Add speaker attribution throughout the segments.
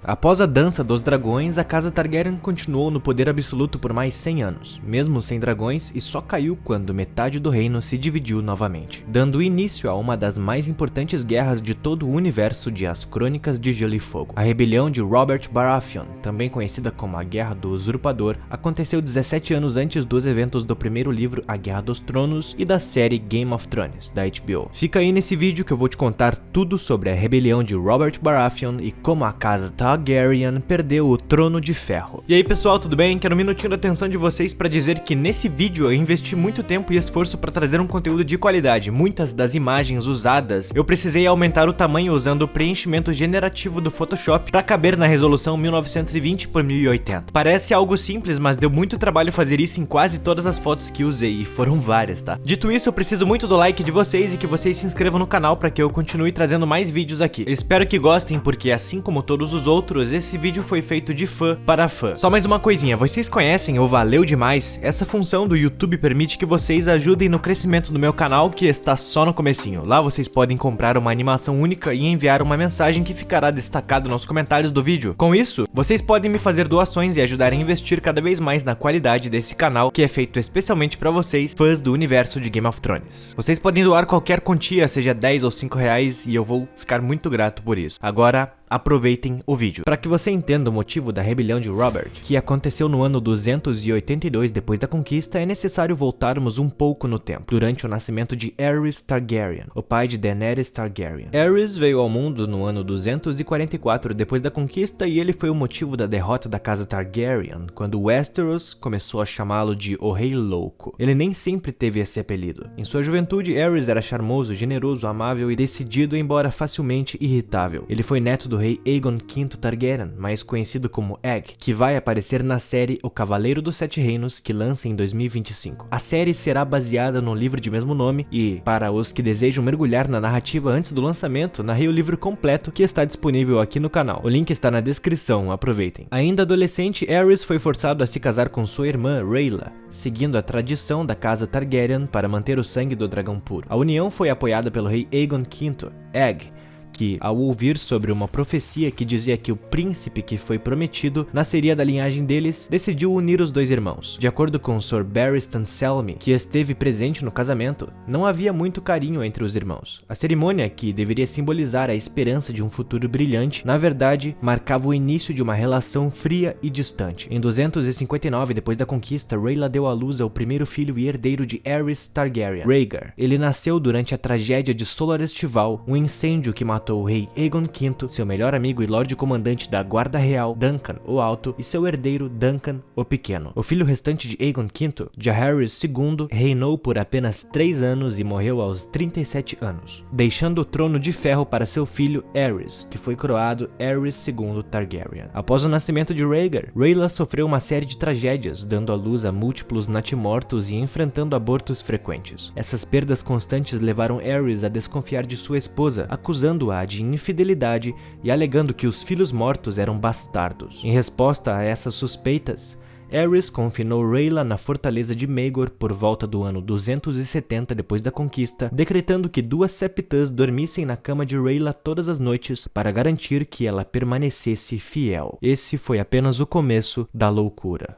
Speaker 1: Após a Dança dos Dragões, a Casa Targaryen continuou no poder absoluto por mais 100 anos, mesmo sem dragões, e só caiu quando metade do reino se dividiu novamente, dando início a uma das mais importantes guerras de todo o universo de As Crônicas de Gelo e Fogo. A rebelião de Robert Baratheon, também conhecida como a Guerra do Usurpador, aconteceu 17 anos antes dos eventos do primeiro livro A Guerra dos Tronos e da série Game of Thrones, da HBO. Fica aí nesse vídeo que eu vou te contar tudo sobre a rebelião de Robert Baratheon e como a Casa Targaryen perdeu o Trono de Ferro. E aí pessoal, tudo bem? Quero um minutinho da atenção de vocês para dizer que nesse vídeo eu investi muito tempo e esforço para trazer um conteúdo de qualidade. Muitas das imagens usadas eu precisei aumentar o tamanho usando o preenchimento generativo do Photoshop para caber na resolução 1920 por 1080. Parece algo simples, mas deu muito trabalho fazer isso em quase todas as fotos que usei, e foram várias, tá? Dito isso, eu preciso muito do like de vocês e que vocês se inscrevam no canal para que eu continue trazendo mais vídeos aqui. Eu espero que gostem, porque assim como todos os outros, esse vídeo foi feito de fã para fã. Só mais uma coisinha, vocês conhecem o Valeu Demais? Essa função do YouTube permite que vocês ajudem no crescimento do meu canal, que está só no comecinho. Lá vocês podem comprar uma animação única e enviar uma mensagem que ficará destacada nos comentários do vídeo. Com isso, vocês podem me fazer doações e ajudar a investir cada vez mais na qualidade desse canal, que é feito especialmente para vocês, fãs do universo de Game of Thrones. Vocês podem doar qualquer quantia, seja 10 ou 5 reais, e eu vou ficar muito grato por isso. Agora, aproveitem o vídeo. Para que você entenda o motivo da rebelião de Robert, que aconteceu no ano 282 depois da conquista, é necessário voltarmos um pouco no tempo, durante o nascimento de Aerys Targaryen, o pai de Daenerys Targaryen. Aerys veio ao mundo no ano 244 depois da conquista, e ele foi o motivo da derrota da casa Targaryen, quando Westeros começou a chamá-lo de O Rei Louco. Ele nem sempre teve esse apelido. Em sua juventude, Aerys era charmoso, generoso, amável e decidido, embora facilmente irritável. Ele foi neto do rei Aegon V Targaryen, mais conhecido como Egg, que vai aparecer na série O Cavaleiro dos Sete Reinos, que lança em 2025. A série será baseada no livro de mesmo nome e, para os que desejam mergulhar na narrativa antes do lançamento, narrei o livro completo, que está disponível aqui no canal. O link está na descrição, aproveitem. Ainda adolescente, Aerys foi forçado a se casar com sua irmã Rhaella, seguindo a tradição da casa Targaryen para manter o sangue do dragão puro. A união foi apoiada pelo rei Aegon V, Egg, que, ao ouvir sobre uma profecia que dizia que o príncipe que foi prometido nasceria da linhagem deles, decidiu unir os dois irmãos. De acordo com Sir Barristan Selmy, que esteve presente no casamento, não havia muito carinho entre os irmãos. A cerimônia, que deveria simbolizar a esperança de um futuro brilhante, na verdade, marcava o início de uma relação fria e distante. Em 259 depois da conquista, Rhaella deu à luz ao primeiro filho e herdeiro de Aerys Targaryen, Rhaegar. Ele nasceu durante a tragédia de Solar Estival, um incêndio que matou o rei Aegon V, seu melhor amigo e Lorde Comandante da Guarda Real, Duncan o Alto, e seu herdeiro Duncan o Pequeno. O filho restante de Aegon V, Jaehaerys II, reinou por apenas 3 anos e morreu aos 37 anos, deixando o trono de ferro para seu filho Aerys, que foi coroado Aerys II Targaryen. Após o nascimento de Rhaegar, Rhaella sofreu uma série de tragédias, dando à luz a múltiplos natimortos e enfrentando abortos frequentes. Essas perdas constantes levaram Aerys a desconfiar de sua esposa, acusando-a de infidelidade e alegando que os filhos mortos eram bastardos. Em resposta a essas suspeitas, Aerys confinou Rhaella na fortaleza de Maegor por volta do ano 270 depois da conquista, decretando que 2 septãs dormissem na cama de Rhaella todas as noites para garantir que ela permanecesse fiel. Esse foi apenas o começo da loucura.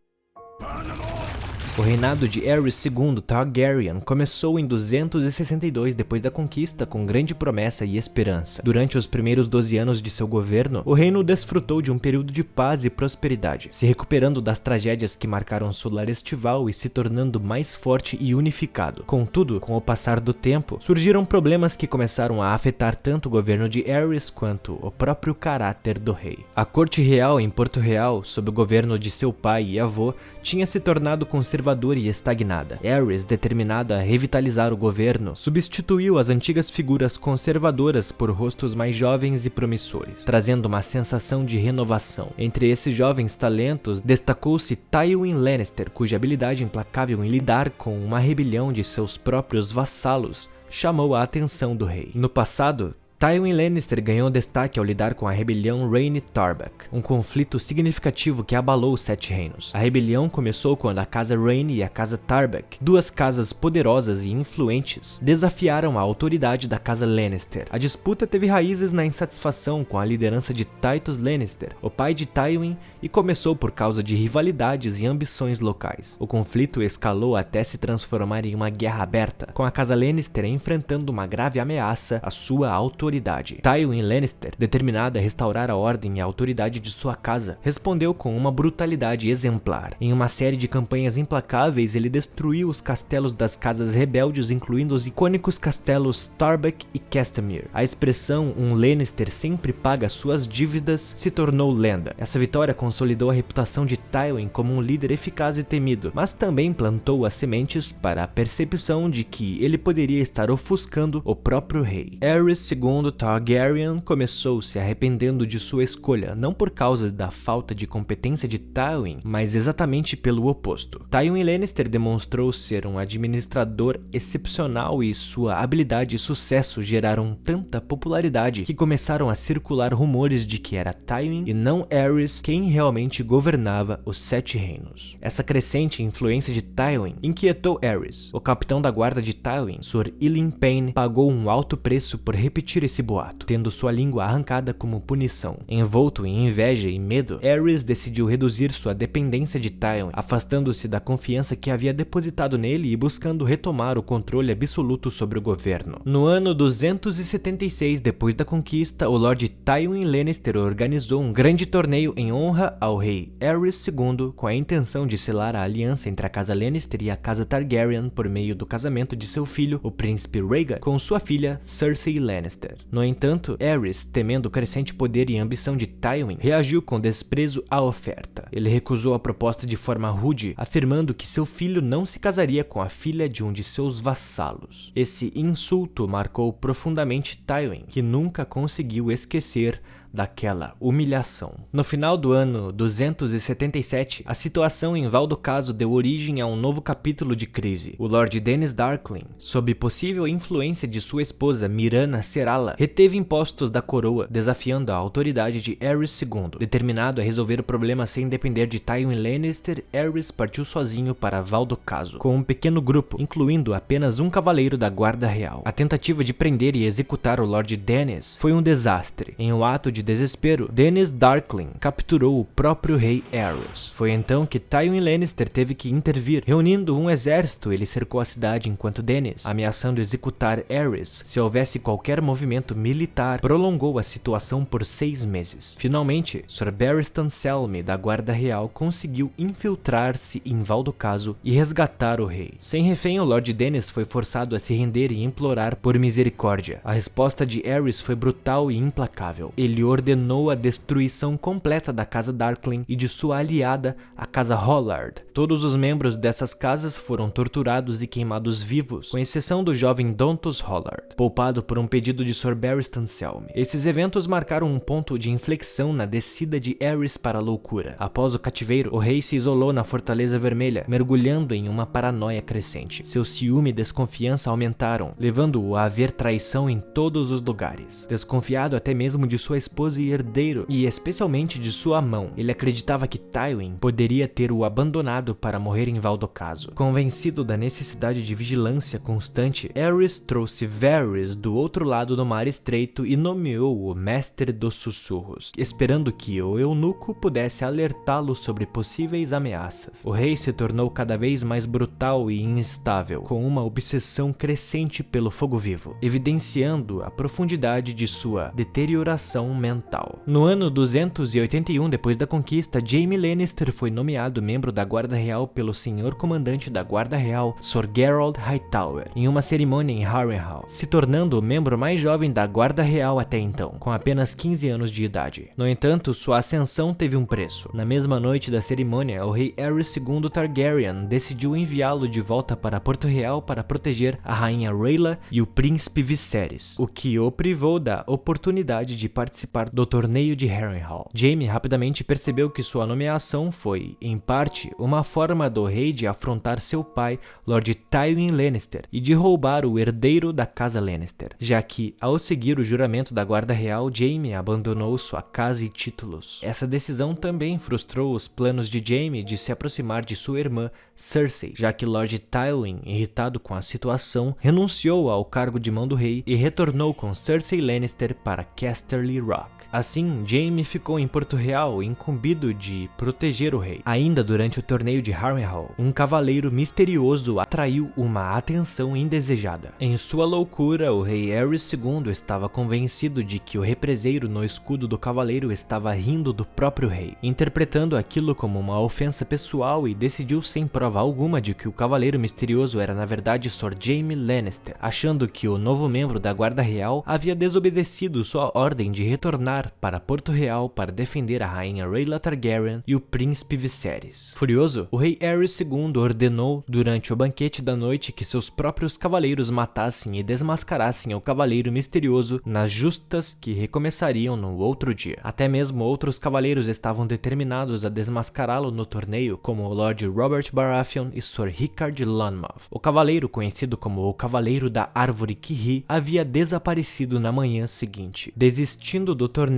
Speaker 1: O reinado de Aerys II Targaryen começou em 262 depois da conquista, com grande promessa e esperança. Durante os primeiros 12 anos de seu governo, o reino desfrutou de um período de paz e prosperidade, se recuperando das tragédias que marcaram Solar Estival e se tornando mais forte e unificado. Contudo, com o passar do tempo, surgiram problemas que começaram a afetar tanto o governo de Aerys quanto o próprio caráter do rei. A corte real em Porto Real, sob o governo de seu pai e avô, tinha se tornado conservadora e estagnada. Aerys, determinada a revitalizar o governo, substituiu as antigas figuras conservadoras por rostos mais jovens e promissores, trazendo uma sensação de renovação. Entre esses jovens talentos, destacou-se Tywin Lannister, cuja habilidade implacável em lidar com uma rebelião de seus próprios vassalos chamou a atenção do rei. No passado, Tywin Lannister ganhou destaque ao lidar com a rebelião Rhaene Tarbeck, um conflito significativo que abalou os Sete Reinos. A rebelião começou quando a casa Rhaene e a casa Tarbeck, duas casas poderosas e influentes, desafiaram a autoridade da casa Lannister. A disputa teve raízes na insatisfação com a liderança de Tytos Lannister, o pai de Tywin, e começou por causa de rivalidades e ambições locais. O conflito escalou até se transformar em uma guerra aberta, com a casa Lannister enfrentando uma grave ameaça à sua autoridade. Tywin Lannister, determinado a restaurar a ordem e a autoridade de sua casa, respondeu com uma brutalidade exemplar. Em uma série de campanhas implacáveis, ele destruiu os castelos das casas rebeldes, incluindo os icônicos castelos Tarbeck e Castamere. A expressão "um Lannister sempre paga suas dívidas" se tornou lenda. Essa vitória consolidou a reputação de Tywin como um líder eficaz e temido, mas também plantou as sementes para a percepção de que ele poderia estar ofuscando o próprio rei. Aerys II Targaryen começou se arrependendo de sua escolha, não por causa da falta de competência de Tywin, mas exatamente pelo oposto. Tywin Lannister demonstrou ser um administrador excepcional e sua habilidade e sucesso geraram tanta popularidade que começaram a circular rumores de que era Tywin e não Aerys quem realmente governava os Sete Reinos. Essa crescente influência de Tywin inquietou Aerys. O capitão da guarda de Tywin, Sir Ilyn Payne, pagou um alto preço por repetir esse boato, tendo sua língua arrancada como punição. Envolto em inveja e medo, Aerys decidiu reduzir sua dependência de Tywin, afastando-se da confiança que havia depositado nele e buscando retomar o controle absoluto sobre o governo. No ano 276 depois da conquista, o Lord Tywin Lannister organizou um grande torneio em honra ao rei Aerys II, com a intenção de selar a aliança entre a casa Lannister e a casa Targaryen por meio do casamento de seu filho, o príncipe Rhaegar, com sua filha Cersei Lannister. No entanto, Aerys, temendo o crescente poder e ambição de Tywin, reagiu com desprezo à oferta. Ele recusou a proposta de forma rude, afirmando que seu filho não se casaria com a filha de um de seus vassalos. Esse insulto marcou profundamente Tywin, que nunca conseguiu esquecer daquela humilhação. No final do ano 277, a situação em Val do Caso deu origem a um novo capítulo de crise. O Lord Denys Darkling, sob possível influência de sua esposa Myrana Serala, reteve impostos da coroa, desafiando a autoridade de Aerys II. Determinado a resolver o problema sem depender de Tywin Lannister, Aerys partiu sozinho para Val do Caso, com um pequeno grupo, incluindo apenas um cavaleiro da guarda real. A tentativa de prender e executar o Lord Denys foi um desastre. Em um ato de desespero, Denys Darkling capturou o próprio rei Aerys. Foi então que Tywin Lannister teve que intervir. Reunindo um exército, ele cercou a cidade enquanto Denys, ameaçando executar Aerys se houvesse qualquer movimento militar, prolongou a situação por 6 meses. Finalmente, Sir Barristan Selmy, da Guarda Real, conseguiu infiltrar-se em Val do Caso e resgatar o rei. Sem refém, o Lord Denys foi forçado a se render e implorar por misericórdia. A resposta de Aerys foi brutal e implacável. Ele ordenou a destruição completa da casa Darkling e de sua aliada, a casa Hollard. Todos os membros dessas casas foram torturados e queimados vivos, com exceção do jovem Dontos Hollard, poupado por um pedido de Sir Barristan Selmy. Esses eventos marcaram um ponto de inflexão na descida de Aerys para a loucura. Após o cativeiro, o rei se isolou na Fortaleza Vermelha, mergulhando em uma paranoia crescente. Seu ciúme e desconfiança aumentaram, levando-o a ver traição em todos os lugares. Desconfiado até mesmo de sua esposa e herdeiro, e especialmente de sua mão, ele acreditava que Tywin poderia ter o abandonado para morrer em Val do Caso. Convencido da necessidade de vigilância constante, Aerys trouxe Varys do outro lado do Mar Estreito e nomeou o Mestre dos Sussurros, esperando que o eunuco pudesse alertá-lo sobre possíveis ameaças. O rei se tornou cada vez mais brutal e instável, com uma obsessão crescente pelo fogo vivo, evidenciando a profundidade de sua deterioração mental. No ano 281 depois da conquista, Jaime Lannister foi nomeado membro da Guarda Real pelo senhor comandante da Guarda Real, Sir Geralt Hightower, em uma cerimônia em Harrenhal, se tornando o membro mais jovem da Guarda Real até então, com apenas 15 anos de idade. No entanto, sua ascensão teve um preço. Na mesma noite da cerimônia, o rei Aerys II Targaryen decidiu enviá-lo de volta para Porto Real para proteger a rainha Rhaela e o príncipe Viserys, o que o privou da oportunidade de participar participar do torneio de Harrenhal. Jaime rapidamente percebeu que sua nomeação foi, em parte, uma forma do rei de afrontar seu pai, Lord Tywin Lannister, e de roubar o herdeiro da casa Lannister, já que, ao seguir o juramento da Guarda Real, Jaime abandonou sua casa e títulos. Essa decisão também frustrou os planos de Jaime de se aproximar de sua irmã Cersei, já que Lord Tywin, irritado com a situação, renunciou ao cargo de mão do rei e retornou com Cersei Lannister para Casterly Rock. Assim, Jaime ficou em Porto Real, incumbido de proteger o rei. Ainda durante o torneio de Harrenhal, um cavaleiro misterioso atraiu uma atenção indesejada. Em sua loucura, o rei Aerys II estava convencido de que o represeiro no escudo do cavaleiro estava rindo do próprio rei, interpretando aquilo como uma ofensa pessoal, e decidiu sem prova alguma de que o cavaleiro misterioso era na verdade Sir Jaime Lannister, achando que o novo membro da Guarda Real havia desobedecido sua ordem de retornar para Porto Real para defender a rainha Rhaella Targaryen e o príncipe Viserys. Furioso, o rei Aerys II ordenou durante o banquete da noite que seus próprios cavaleiros matassem e desmascarassem o cavaleiro misterioso nas justas que recomeçariam no outro dia. Até mesmo outros cavaleiros estavam determinados a desmascará-lo no torneio, como o Lord Robert Baratheon e Sir Rickard Lonmouth. O cavaleiro, conhecido como o Cavaleiro da Árvore que Ri, havia desaparecido na manhã seguinte, desistindo do torneio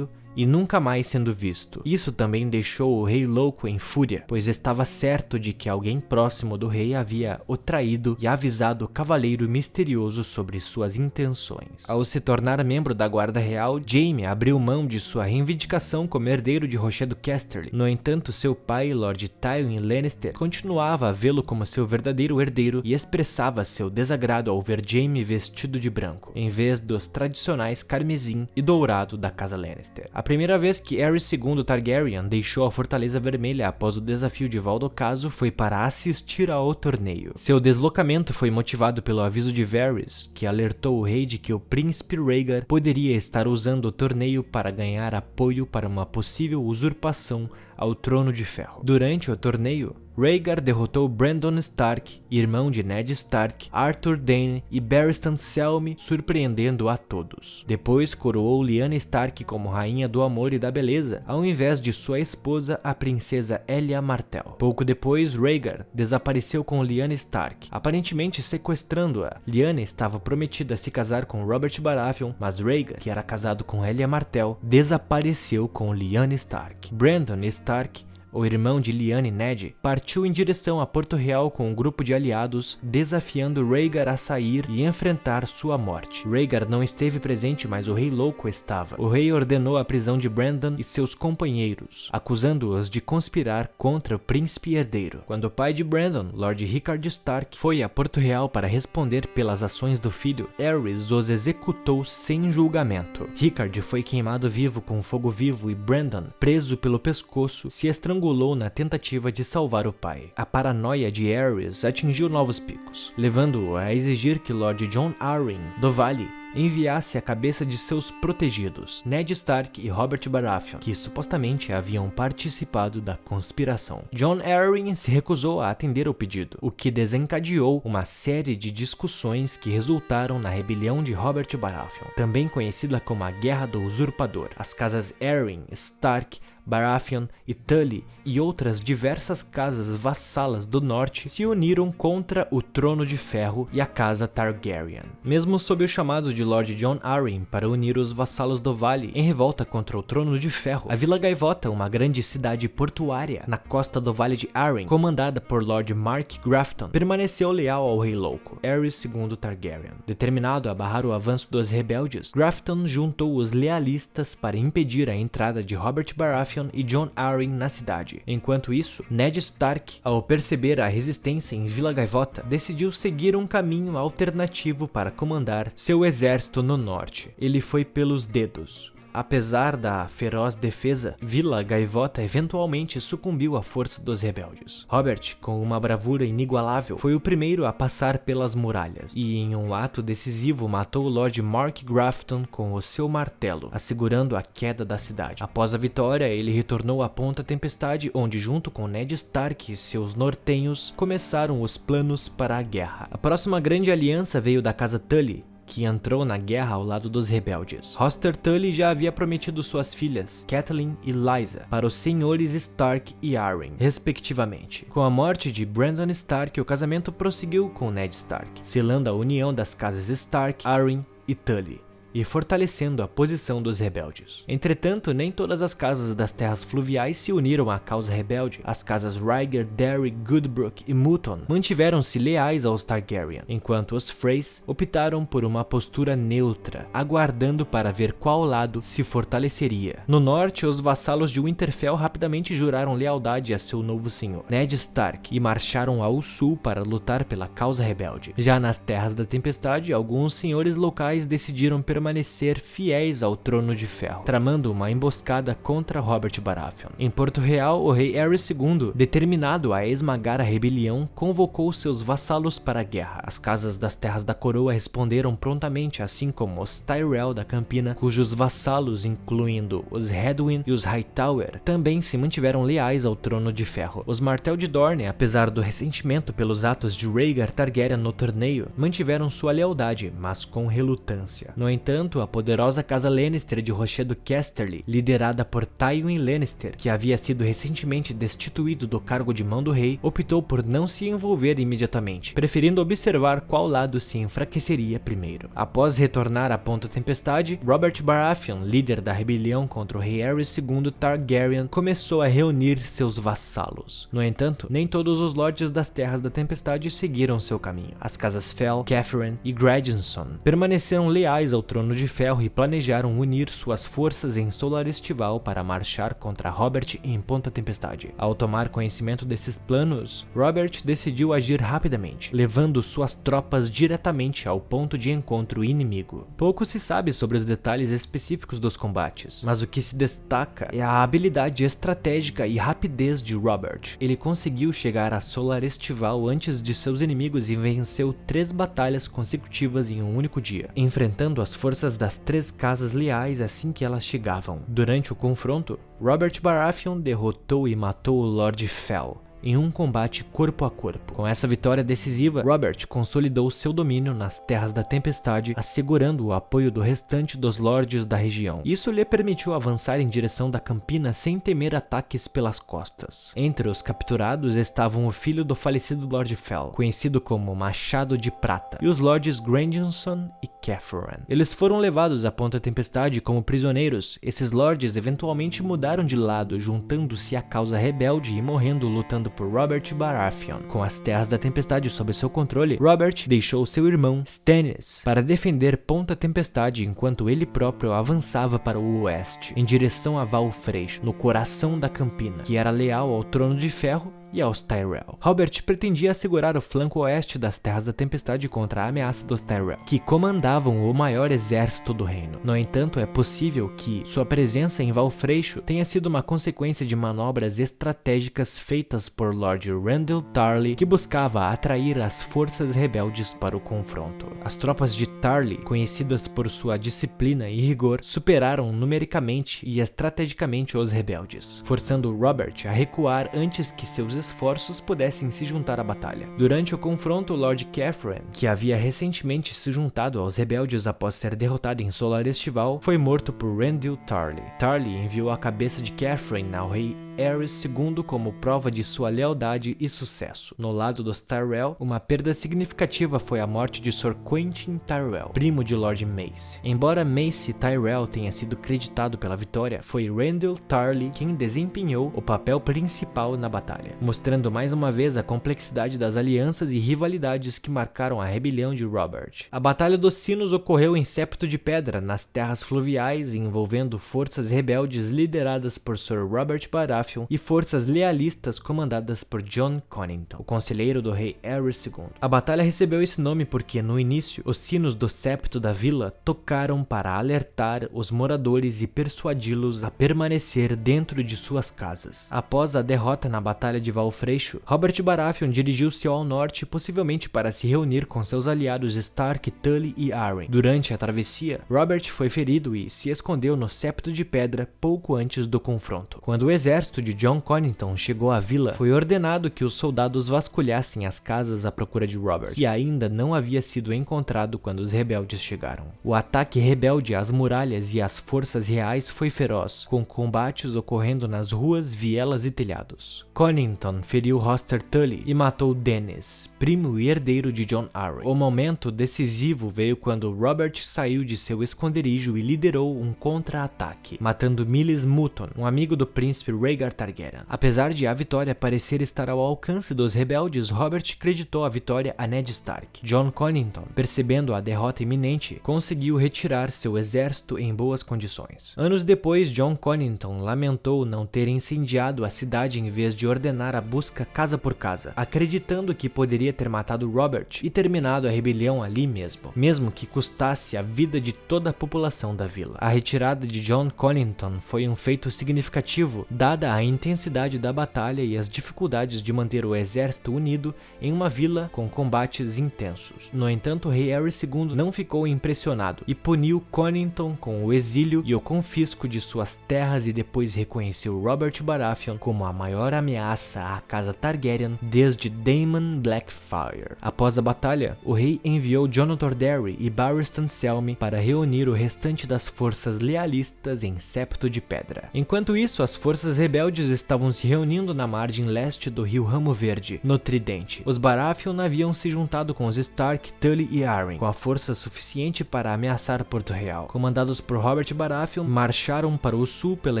Speaker 1: e nunca mais sendo visto. Isso também deixou o rei louco em fúria, pois estava certo de que alguém próximo do rei havia o traído e avisado o cavaleiro misterioso sobre suas intenções. Ao se tornar membro da Guarda Real, Jaime abriu mão de sua reivindicação como herdeiro de Rochedo Casterly. No entanto, seu pai, Lord Tywin Lannister, continuava a vê-lo como seu verdadeiro herdeiro e expressava seu desagrado ao ver Jaime vestido de branco, em vez dos tradicionais carmesim e dourado da casa Lannister. A primeira vez que Aerys II Targaryen deixou a Fortaleza Vermelha após o desafio de Val d'Ocaso foi para assistir ao torneio. Seu deslocamento foi motivado pelo aviso de Varys, que alertou o rei de que o príncipe Rhaegar poderia estar usando o torneio para ganhar apoio para uma possível usurpação ao Trono de Ferro. Durante o torneio, Rhaegar derrotou Brandon Stark, irmão de Ned Stark, Arthur Dayne e Barristan Selmy, surpreendendo a todos. Depois coroou Lyanna Stark como rainha do amor e da beleza, ao invés de sua esposa, a princesa Elia Martell. Pouco depois, Rhaegar desapareceu com Lyanna Stark, aparentemente sequestrando-a. Lyanna estava prometida a se casar com Robert Baratheon, mas Rhaegar, que era casado com Elia Martell, desapareceu com Lyanna Stark. Brandon Stark, o irmão de Lyanna e Ned, partiu em direção a Porto Real com um grupo de aliados, desafiando Rhaegar a sair e enfrentar sua morte. Rhaegar não esteve presente, mas o Rei Louco estava. O rei ordenou a prisão de Brandon e seus companheiros, acusando-os de conspirar contra o príncipe herdeiro. Quando o pai de Brandon, Lord Rickard Stark, foi a Porto Real para responder pelas ações do filho, Aerys os executou sem julgamento. Rickard foi queimado vivo com fogo vivo e Brandon, preso pelo pescoço, se estrangulou na tentativa de salvar o pai. A paranoia de Aerys atingiu novos picos, levando-o a exigir que Lord Jon Arryn do Vale enviasse a cabeça de seus protegidos, Ned Stark e Robert Baratheon, que supostamente haviam participado da conspiração. Jon Arryn se recusou a atender ao pedido, o que desencadeou uma série de discussões que resultaram na rebelião de Robert Baratheon, também conhecida como a Guerra do Usurpador. As casas Arryn, Stark, Baratheon e Tully e outras diversas casas vassalas do norte se uniram contra o Trono de Ferro e a casa Targaryen. Mesmo sob o chamado de Lord Jon Arryn para unir os vassalos do Vale em revolta contra o Trono de Ferro, a Vila Gaivota, uma grande cidade portuária na costa do Vale de Arryn, comandada por Lord Mark Grafton, permaneceu leal ao Rei Louco, Aerys II Targaryen. Determinado a barrar o avanço dos rebeldes, Grafton juntou os lealistas para impedir a entrada de Robert Baratheon e Jon Arryn na cidade. Enquanto isso, Ned Stark, ao perceber a resistência em Vila Gaivota, decidiu seguir um caminho alternativo para comandar seu exército no norte. Ele foi pelos dedos. Apesar da feroz defesa, Vila Gaivota eventualmente sucumbiu à força dos rebeldes. Robert, com uma bravura inigualável, foi o primeiro a passar pelas muralhas e, em um ato decisivo, matou Lord Mark Grafton com o seu martelo, assegurando a queda da cidade. Após a vitória, ele retornou à Ponta Tempestade, onde, junto com Ned Stark e seus nortenhos, começaram os planos para a guerra. A próxima grande aliança veio da casa Tully, que entrou na guerra ao lado dos rebeldes. Hoster Tully já havia prometido suas filhas, Catelyn e Lysa, para os senhores Stark e Arryn, respectivamente. Com a morte de Brandon Stark, o casamento prosseguiu com Ned Stark, selando a união das casas Stark, Arryn e Tully, e fortalecendo a posição dos rebeldes. Entretanto, nem todas as casas das terras fluviais se uniram à causa rebelde. As casas Rhaegar, Darry, Goodbrook e Mutton mantiveram-se leais aos Targaryen, enquanto os Freys optaram por uma postura neutra, aguardando para ver qual lado se fortaleceria. No norte, os vassalos de Winterfell rapidamente juraram lealdade a seu novo senhor, Ned Stark, e marcharam ao sul para lutar pela causa rebelde. Já nas Terras da Tempestade, alguns senhores locais decidiram permanecer fiéis ao Trono de Ferro, tramando uma emboscada contra Robert Baratheon. Em Porto Real, o rei Aerys II, determinado a esmagar a rebelião, convocou seus vassalos para a guerra. As casas das Terras da Coroa responderam prontamente, assim como os Tyrell da Campina, cujos vassalos, incluindo os Redwyn e os Hightower, também se mantiveram leais ao Trono de Ferro. Os Martell de Dorne, apesar do ressentimento pelos atos de Rhaegar Targaryen no torneio, mantiveram sua lealdade, mas com relutância. No entanto, a poderosa casa Lannister de Rochedo Casterly, liderada por Tywin Lannister, que havia sido recentemente destituído do cargo de mão do rei, optou por não se envolver imediatamente, preferindo observar qual lado se enfraqueceria primeiro. Após retornar à Ponta Tempestade, Robert Baratheon, líder da rebelião contra o rei Aerys II Targaryen, começou a reunir seus vassalos. No entanto, nem todos os lordes das Terras da Tempestade seguiram seu caminho. As casas Fell, Catherine e Gradinson permaneceram leais ao Trono de Ferro e planejaram unir suas forças em Solar Estival para marchar contra Robert em Ponta Tempestade. Ao tomar conhecimento desses planos, Robert decidiu agir rapidamente, levando suas tropas diretamente ao ponto de encontro inimigo. Pouco se sabe sobre os detalhes específicos dos combates, mas o que se destaca é a habilidade estratégica e rapidez de Robert. Ele conseguiu chegar a Solar Estival antes de seus inimigos e venceu 3 batalhas consecutivas em um único dia, enfrentando as forças das 3 casas leais assim que elas chegavam. Durante o confronto, Robert Baratheon derrotou e matou o Lord Fell em um combate corpo a corpo. Com essa vitória decisiva, Robert consolidou seu domínio nas Terras da Tempestade, assegurando o apoio do restante dos lordes da região. Isso lhe permitiu avançar em direção da Campina sem temer ataques pelas costas. Entre os capturados estavam o filho do falecido Lord Fell, conhecido como Machado de Prata, e os lordes Grandinson e Catherine. Eles foram levados à Ponta Tempestade como prisioneiros. Esses lordes eventualmente mudaram de lado, juntando-se à causa rebelde e morrendo lutando por Robert Baratheon. Com as Terras da Tempestade sob seu controle, Robert deixou seu irmão Stannis para defender Ponta Tempestade enquanto ele próprio avançava para o oeste, em direção a Val Freixo, no coração da Campina, que era leal ao Trono de Ferro e aos Tyrell. Robert pretendia assegurar o flanco oeste das Terras da Tempestade contra a ameaça dos Tyrell, que comandavam o maior exército do reino. No entanto, é possível que sua presença em Val Freixo tenha sido uma consequência de manobras estratégicas feitas por Lord Randyll Tarly, que buscava atrair as forças rebeldes para o confronto. As tropas de Tarly, conhecidas por sua disciplina e rigor, superaram numericamente e estrategicamente os rebeldes, forçando Robert a recuar antes que seus esforços pudessem se juntar à batalha. Durante o confronto, Lord Catherine, que havia recentemente se juntado aos rebeldes após ser derrotado em Solar Estival, foi morto por Randyll Tarly. Tarly enviou a cabeça de Catherine ao rei Aerys II como prova de sua lealdade e sucesso. No lado dos Tyrell, uma perda significativa foi a morte de Sir Quentyn Tyrell, primo de Lord Mace. Embora Mace Tyrell tenha sido creditado pela vitória, foi Randyll Tarly quem desempenhou o papel principal na batalha, mostrando mais uma vez a complexidade das alianças e rivalidades que marcaram a rebelião de Robert. A Batalha dos Sinos ocorreu em Septo de Pedra, nas terras fluviais, envolvendo forças rebeldes lideradas por Sir Robert Baratheon e forças lealistas comandadas por Jon Connington, o conselheiro do rei Aerys II. A batalha recebeu esse nome porque, no início, os sinos do septo da vila tocaram para alertar os moradores e persuadi-los a permanecer dentro de suas casas. Após a derrota na Batalha de Val Freixo, Robert Baratheon dirigiu-se ao norte, possivelmente para se reunir com seus aliados Stark, Tully e Arryn. Durante a travessia, Robert foi ferido e se escondeu no Septo de Pedra pouco antes do confronto. Quando o exército exército de Jon Connington chegou à vila, foi ordenado que os soldados vasculhassem as casas à procura de Robert, que ainda não havia sido encontrado quando os rebeldes chegaram. O ataque rebelde às muralhas e às forças reais foi feroz, com combates ocorrendo nas ruas, vielas e telhados. Connington feriu Hoster Tully e matou Dennis, primo e herdeiro de Jon Arryn. O momento decisivo veio quando Robert saiu de seu esconderijo e liderou um contra-ataque, matando Myles Mutton, um amigo do príncipe Rhaegar Targaryen. Apesar de a vitória parecer estar ao alcance dos rebeldes, Robert creditou a vitória a Ned Stark. Jon Connington, percebendo a derrota iminente, conseguiu retirar seu exército em boas condições. Anos depois, Jon Connington lamentou não ter incendiado a cidade em vez de ordenar a busca casa por casa, acreditando que poderia ter matado Robert e terminado a rebelião ali mesmo que custasse a vida de toda a população da vila. A retirada de Jon Connington foi um feito significativo, dada a intensidade da batalha e as dificuldades de manter o exército unido em uma vila com combates intensos. No entanto, o rei Harry II não ficou impressionado e puniu Connington com o exílio e o confisco de suas terras e depois reconheceu Robert Baratheon como a maior ameaça à casa Targaryen desde Daemon Blackfyre. Após a batalha, o rei enviou Jon Tordary e Barristan Selmy para reunir o restante das forças lealistas em Septo de Pedra. Enquanto isso, as forças rebeldes estavam se reunindo na margem leste do rio Ramo Verde, no Tridente. Os Baratheon haviam se juntado com os Stark, Tully e Arryn, com a força suficiente para ameaçar Porto Real. Comandados por Robert Baratheon, marcharam para o sul pela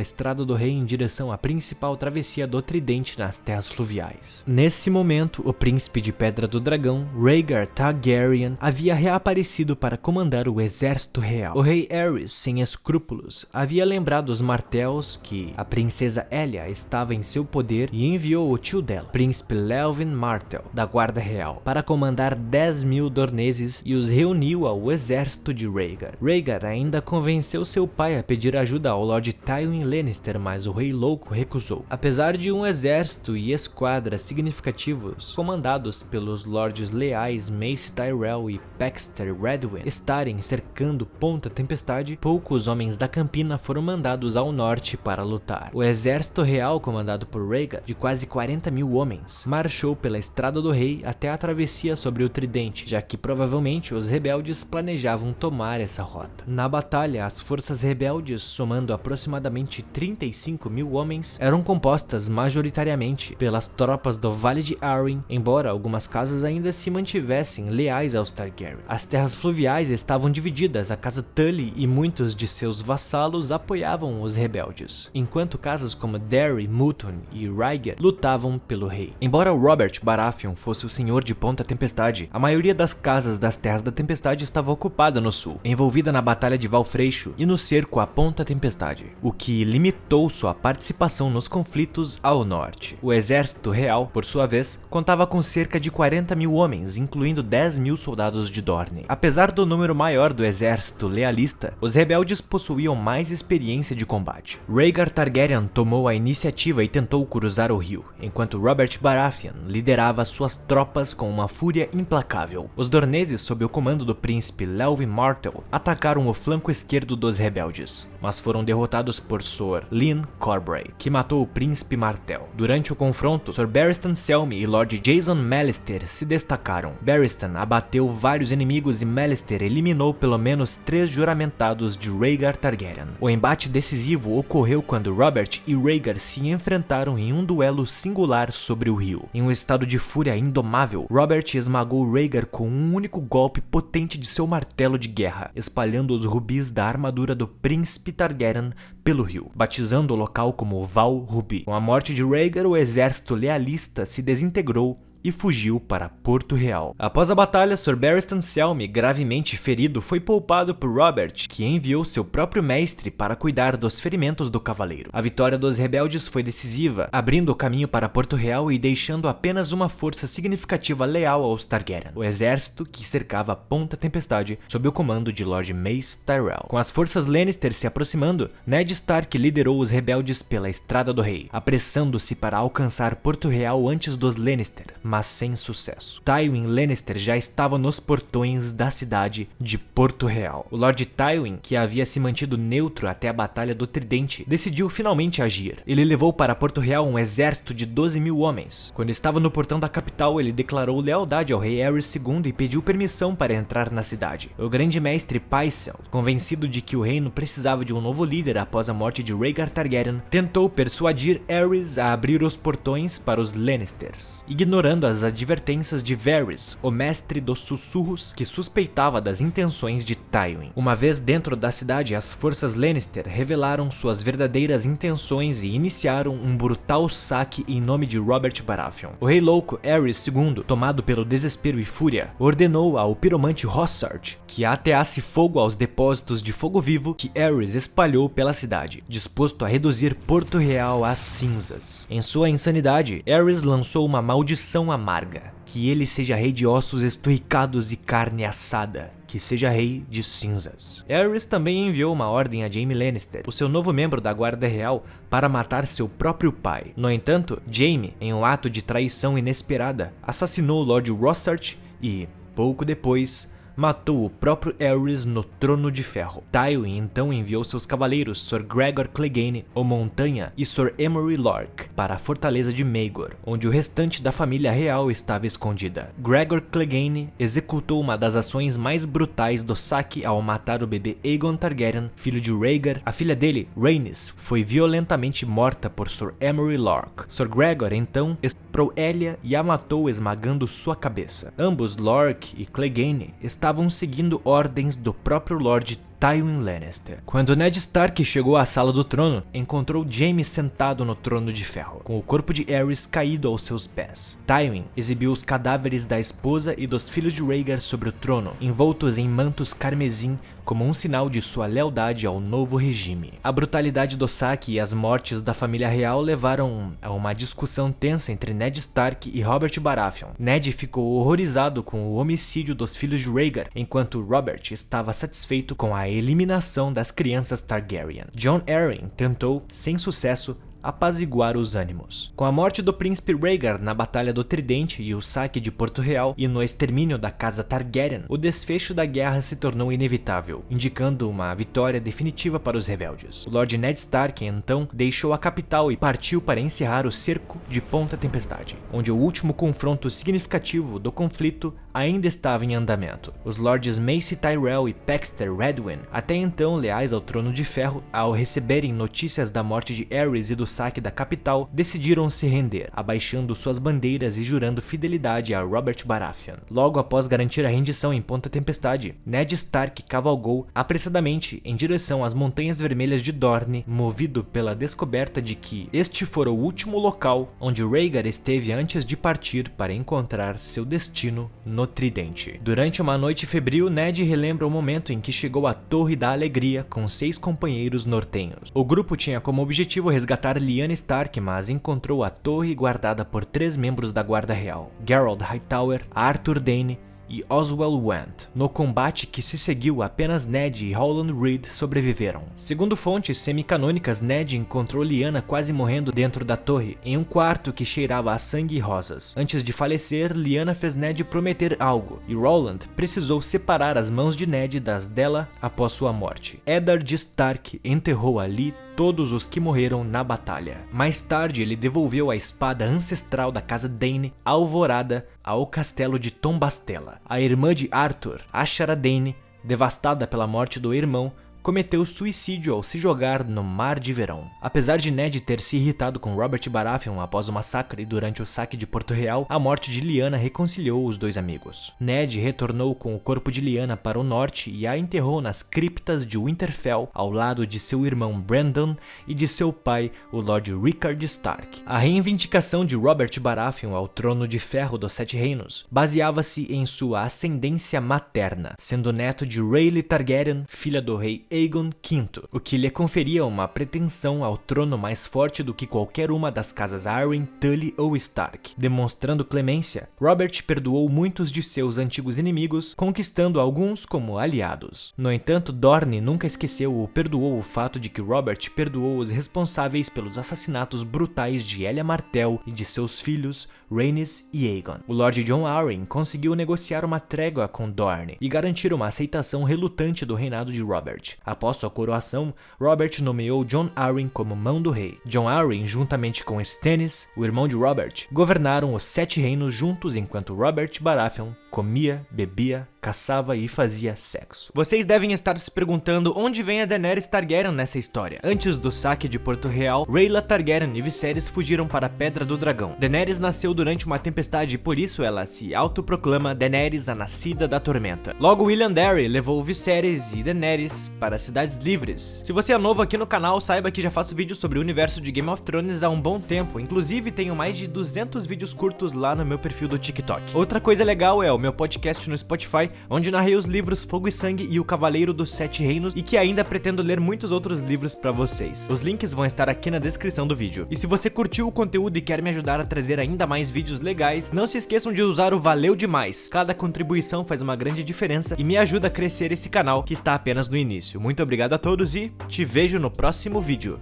Speaker 1: Estrada do Rei em direção à principal travessia do Tridente nas terras fluviais. Nesse momento, o príncipe de Pedra do Dragão, Rhaegar Targaryen, havia reaparecido para comandar o exército real. O rei Aerys, sem escrúpulos, havia lembrado os Martells que a princesa Elia estava em seu poder e enviou o tio dela, príncipe Lelvin Martell, da guarda real, para comandar 10.000 dorneses e os reuniu ao exército de Rhaegar. Rhaegar ainda convenceu seu pai a pedir ajuda ao Lord Tywin Lannister, mas o Rei Louco recusou. Apesar de um exército e esquadras significativos, comandados pelos lordes leais Mace Tyrell e Paxter Redwyn, estarem cercando Ponta Tempestade, poucos homens da Campina foram mandados ao norte para lutar. O exército real, comandado por Rhaegar, de quase 40.000 homens, marchou pela Estrada do Rei até a travessia sobre o Tridente, já que provavelmente os rebeldes planejavam tomar essa rota. Na batalha, as forças rebeldes, somando aproximadamente 35.000 homens, eram compostas majoritariamente pelas tropas do Vale de Arryn, embora algumas casas ainda se mantivessem leais aos Targaryen. As terras fluviais estavam divididas, a casa Tully e muitos de seus vassalos apoiavam os rebeldes, enquanto casas como Darry, Mutton e Rhaegar lutavam pelo rei. Embora Robert Baratheon fosse o senhor de Ponta Tempestade, a maioria das casas das Terras da Tempestade estava ocupada no sul, envolvida na Batalha de Valfreixo e no cerco à Ponta Tempestade, o que limitou sua participação nos conflitos ao norte. O exército real, por sua vez, contava com cerca de 40.000 homens, incluindo 10.000 soldados de Dorne. Apesar do número maior do exército lealista, os rebeldes possuíam mais experiência de combate. Rhaegar Targaryen tomou a iniciativa e tentou cruzar o rio, enquanto Robert Baratheon liderava suas tropas com uma fúria implacável. Os dorneses, sob o comando do príncipe Lelvin Martell, atacaram o flanco esquerdo dos rebeldes, mas foram derrotados por Sir Lyn Corbray, que matou o príncipe Martell. Durante o confronto, Sir Barristan Selmy e Lord Jason Mallister se destacaram. Barristan abateu vários inimigos e Mallister eliminou pelo menos 3 juramentados de Rhaegar Targaryen. O embate decisivo ocorreu quando Robert e Rhaegar se enfrentaram em um duelo singular sobre o rio. Em um estado de fúria indomável, Robert esmagou Rhaegar com um único golpe potente de seu martelo de guerra, espalhando os rubis da armadura do príncipe Targaryen pelo rio, batizando o local como Val Rubi. Com a morte de Rhaegar, o exército lealista se desintegrou e fugiu para Porto Real. Após a batalha, Sir Barristan Selmy, gravemente ferido, foi poupado por Robert, que enviou seu próprio mestre para cuidar dos ferimentos do cavaleiro. A vitória dos rebeldes foi decisiva, abrindo o caminho para Porto Real e deixando apenas uma força significativa leal aos Targaryen, o exército que cercava Ponta Tempestade sob o comando de Lord Mace Tyrell. Com as forças Lannister se aproximando, Ned Stark liderou os rebeldes pela Estrada do Rei, apressando-se para alcançar Porto Real antes dos Lannister. mas sem sucesso. Tywin Lannister já estava nos portões da cidade de Porto Real. O Lord Tywin, que havia se mantido neutro até a Batalha do Tridente, decidiu finalmente agir. Ele levou para Porto Real um exército de 12.000 homens. Quando estava no portão da capital, ele declarou lealdade ao rei Aerys II e pediu permissão para entrar na cidade. O grande mestre Pycelle, convencido de que o reino precisava de um novo líder após a morte de Rhaegar Targaryen, tentou persuadir Aerys a abrir os portões para os Lannisters, ignorando as advertências de Varys, o mestre dos sussurros, que suspeitava das intenções de Tywin. Uma vez dentro da cidade, as forças Lannister revelaram suas verdadeiras intenções e iniciaram um brutal saque em nome de Robert Baratheon. O rei louco Aerys II, tomado pelo desespero e fúria, ordenou ao piromante Hossart que ateasse fogo aos depósitos de fogo vivo que Aerys espalhou pela cidade, disposto a reduzir Porto Real às cinzas. Em sua insanidade, Aerys lançou uma maldição amarga: que ele seja rei de ossos esturricados e carne assada, que seja rei de cinzas. Aerys também enviou uma ordem a Jaime Lannister, o seu novo membro da Guarda Real, para matar seu próprio pai. No entanto, Jaime, em um ato de traição inesperada, assassinou Lord Rossart e, pouco depois, matou o próprio Aerys no Trono de Ferro. Tywin então enviou seus cavaleiros Sir Gregor Clegane, o Montanha, e Sir Emery Lorque para a fortaleza de Maegor, onde o restante da família real estava escondida. Gregor Clegane executou uma das ações mais brutais do saque ao matar o bebê Aegon Targaryen, filho de Rhaegar. A filha dele, Rhaenys, foi violentamente morta por Sir Emery Lorque. Sir Gregor então estuprou Elia e a matou esmagando sua cabeça. Ambos, Lorque e Clegane, estavam seguindo ordens do próprio Lord Tywin Lannister. Quando Ned Stark chegou à sala do trono, encontrou Jaime sentado no trono de ferro, com o corpo de Aerys caído aos seus pés. Tywin exibiu os cadáveres da esposa e dos filhos de Rhaegar sobre o trono, envoltos em mantos carmesim, como um sinal de sua lealdade ao novo regime. A brutalidade do saque e as mortes da família real levaram a uma discussão tensa entre Ned Stark e Robert Baratheon. Ned ficou horrorizado com o homicídio dos filhos de Rhaegar, enquanto Robert estava satisfeito com a eliminação das crianças Targaryen. Jon Arryn tentou, sem sucesso, apaziguar os ânimos. Com a morte do príncipe Rhaegar na Batalha do Tridente e o saque de Porto Real e no extermínio da casa Targaryen, o desfecho da guerra se tornou inevitável, indicando uma vitória definitiva para os rebeldes. O Lord Ned Stark então deixou a capital e partiu para encerrar o cerco de Ponta Tempestade, onde o último confronto significativo do conflito ainda estava em andamento. Os Lords Mace Tyrell e Paxter Redwyn, até então leais ao Trono de Ferro, ao receberem notícias da morte de Aerys e do saque da capital, decidiram se render, abaixando suas bandeiras e jurando fidelidade a Robert Baratheon. Logo após garantir a rendição em Ponta Tempestade, Ned Stark cavalgou apressadamente em direção às Montanhas Vermelhas de Dorne, movido pela descoberta de que este fora o último local onde Rhaegar esteve antes de partir para encontrar seu destino no Tridente. Durante uma noite febril, Ned relembra o momento em que chegou à Torre da Alegria com 6 companheiros nortenhos. O grupo tinha como objetivo resgatar Lyanna Stark, mas encontrou a torre guardada por 3 membros da Guarda Real: Geralt Hightower, Arthur Dayne e Oswell Went. No combate que se seguiu, apenas Ned e Howland Reed sobreviveram. Segundo fontes semi-canônicas, Ned encontrou Lyanna quase morrendo dentro da torre, em um quarto que cheirava a sangue e rosas. Antes de falecer, Lyanna fez Ned prometer algo, e Rowland precisou separar as mãos de Ned das dela após sua morte. Eddard Stark enterrou ali todos os que morreram na batalha. Mais tarde, ele devolveu a espada ancestral da casa Dayne, a Alvorada, ao castelo de Tom Bastella. A irmã de Arthur, Ashara Dayne, devastada pela morte do irmão, cometeu suicídio ao se jogar no Mar de Verão. Apesar de Ned ter se irritado com Robert Baratheon após o massacre durante o saque de Porto Real, a morte de Lyanna reconciliou os dois amigos. Ned retornou com o corpo de Lyanna para o norte e a enterrou nas criptas de Winterfell, ao lado de seu irmão Brandon e de seu pai, o Lord Rickard Stark. A reivindicação de Robert Baratheon ao trono de ferro dos Sete Reinos baseava-se em sua ascendência materna, sendo neto de Rhaelle Targaryen, filha do rei Aegon V, o que lhe conferia uma pretensão ao trono mais forte do que qualquer uma das casas Arryn, Tully ou Stark. Demonstrando clemência, Robert perdoou muitos de seus antigos inimigos, conquistando alguns como aliados. No entanto, Dorne nunca esqueceu ou perdoou o fato de que Robert perdoou os responsáveis pelos assassinatos brutais de Elia Martell e de seus filhos, Rhaenys e Aegon. O Lord Jon Arryn conseguiu negociar uma trégua com Dorne e garantir uma aceitação relutante do reinado de Robert. Após sua coroação, Robert nomeou Jon Arryn como mão do rei. Jon Arryn, juntamente com Stannis, o irmão de Robert, governaram os 7 reinos juntos enquanto Robert Baratheon comia, bebia, caçava e fazia sexo. Vocês devem estar se perguntando onde vem a Daenerys Targaryen nessa história. Antes do saque de Porto Real, Rhaela Targaryen e Viserys fugiram para a Pedra do Dragão. Daenerys nasceu durante uma tempestade e por isso ela se autoproclama Daenerys, a nascida da tormenta. Logo, William Darry levou Viserys e Daenerys para cidades livres. Se você é novo aqui no canal, saiba que já faço vídeos sobre o universo de Game of Thrones há um bom tempo. Inclusive, tenho mais de 200 vídeos curtos lá no meu perfil do TikTok. Outra coisa legal é o meu podcast no Spotify, onde narrei os livros Fogo e Sangue e O Cavaleiro dos 7 Reinos, e que ainda pretendo ler muitos outros livros pra vocês. Os links vão estar aqui na descrição do vídeo. E se você curtiu o conteúdo e quer me ajudar a trazer ainda mais vídeos legais, não se esqueçam de usar o Valeu Demais. Cada contribuição faz uma grande diferença e me ajuda a crescer esse canal que está apenas no início. Muito obrigado a todos e te vejo no próximo vídeo.